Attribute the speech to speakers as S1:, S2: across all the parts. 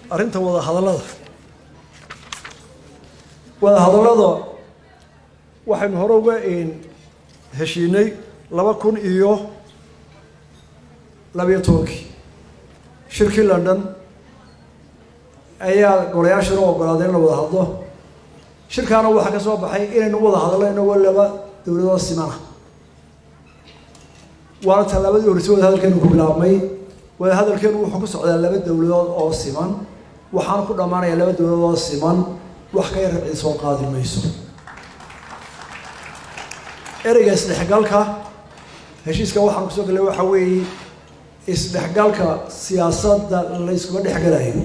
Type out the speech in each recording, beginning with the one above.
S1: arrinta wada hadallada waxaynu hore uga heshiinay 2012 shirkii London ayaa golayaashana ogolaadeen la wada hadlo shirkaana waxa ka soo baxay inaynu wada hadalno walaba dawladda simana waa talaabadii hore soo hadalkeenu ku bilaabmay wada hadalkeenu wuxuu ku socdaa laba dawladood oo siman waxaan ku dhamaanayaa laba dawladood oo siman wax ka yar soo qaadi mayso ereyga isdhexgalka heshiiska waxaan ku soo galay waxa weeye isdhexgalka siyaasadda la isku dhexgalayo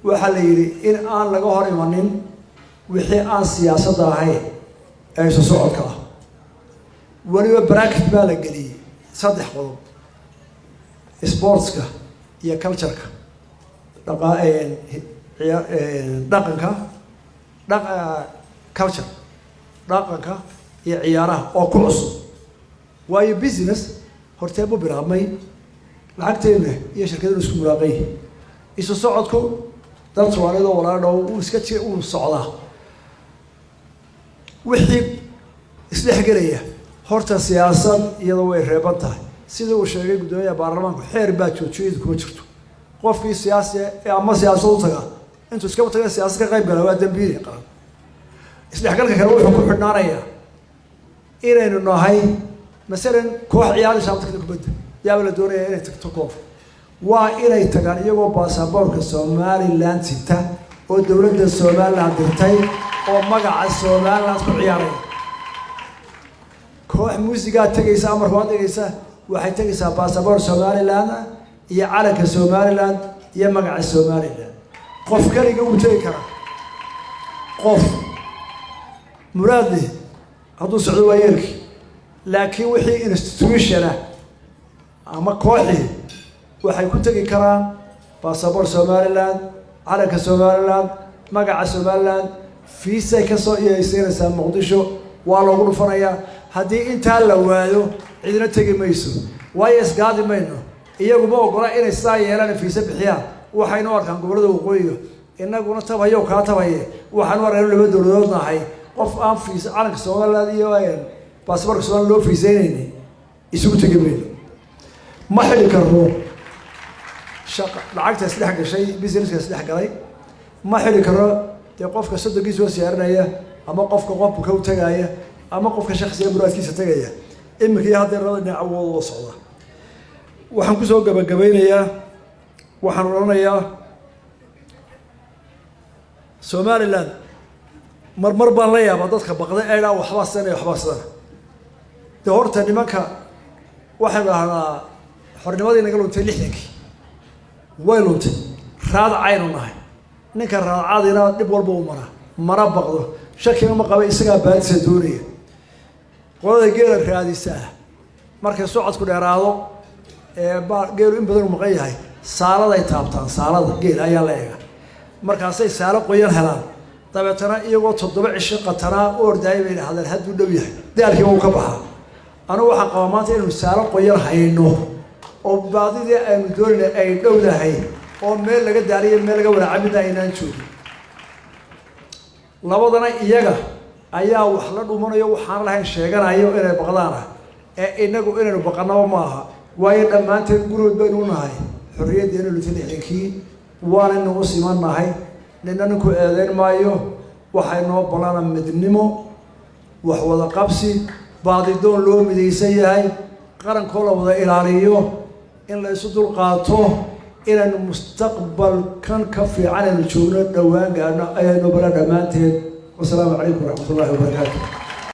S1: waxa la yiri in aan laga hor imanin wixii aan siyaasadda ahayn ay soo socodka waliba bracket baa la geliyay saddex qodob sportska iyo culture-ka dhaqanka culture dhaqanka iyo ciyaaraha oo ku cusub waayo business horteebo bilaabmay lacagteena iyo shirkadda isku muraaqay isu socodku dad Soomaaliyeed oo walaalo uu iska jir uu socdaa wixii isdhexgalaya horta siyaasad iyadoo way reeban tahay sida uu sheegay gudoomiyaha baarlamaanku xeer baa joojiyay kuma jirto qofkii siyaasi ama siyaasad u taga intuu iska taga siyaasad ka qayb galay waa dambiil qaran isdhexgalka kale wuxuu ku xidhnaanayaa inaynu nahay masalan koox ciyaar shaabta kubadda yaa la doonaya inay tagto koox waa inay tagaan iyagoo baasaboorka Somaliland sita oo dawladda Somaliland dirtay oo magaca Somaliland ku ciyaaray koox muusiga tagaysa ama koox tagaysa waxay tagaysaa baasaboor Somaliland iyo calanka Somaliland iyo magaca Somaliland qof kaliya uu tagi kara qof muraadi hadduu socdo waayirki laakiin wixii institution ama kooxi waxay ku tagi karaan baasaboor Somaliland calanka Somaliland magaca Somaliland fiisa ka soo yeesaysa Muqdisho waa loogu dhufanayaa haddii inta la waayo cidina tagi mayso waayo isgaadi mayno iyagu ma ogola inay saa yeelaan fiisa bixiyaan waxaynu arkaan gobolada waqooyiga inaguna tabayo ka tabaye waxaan wareer laba dawladood nahay qof aan fiisa calanka Somaliland iyo baasaboorka Somaliland loo fiisaynayni isugu tagi mayno ma xili karno shaqa lacagta isdhex gashay businesska isdhex galay ma xili karo dee qofka saddegiis oo siyaarinaya ama qofka ka u tagaya ama qofka shakhsiga muraadkiisa tagaya imika hadda rabada dhinac wada socda waxaan ku soo gabagabeynayaa waxaan oranayaa Somaliland mar baan la yaabaa dadka baqday ee waxba sanay de horta nimanka waxa dhahnaa xornimadii naga luntay 60kii way luntay raad aynu nahay ninka raacadina dib walba u mara baqdo shakiga ma qaba isaga baadisa doonaya qolada geela raadisa markay socodku dheeraado geelu in badan u maqan yahay saaladay taabtaan saalada geel ayaa la eega markaasay saalo qoyan helaan dabeetana iyagoo 7 cisho qatana orday bay hadal haduu dhow yahay daalkii uu ka baxaa anigu waxaan qabaa maanta inuu saalo qoyan hayno oo baadidii aynu doonay ay dhowdahay oo meel laga daariyo meel laga wada cabida inaan joogin labadana iyaga ayaa wax la dhumanayo waxaan lahayn sheeganayo inay baqdaan inagu inaynu baqanaba maaha waayo dhammaanteen gurood baynu nahay xorriyadeena lutilixinkii waan inuu simanahay ninna ku eedeyn maayo waxay noo balana midnimo wax wada qabsi baadidoon loo midaysan yahay qarankoo la wada ilaaliyo in la isu dul qaato inaynu mustaqbalkan ka fiican aynu joogno dhawaan gaarno ayaynu bala dhammaanteed wasalaamu calaykum waraxmatullaahi wabarakaatuh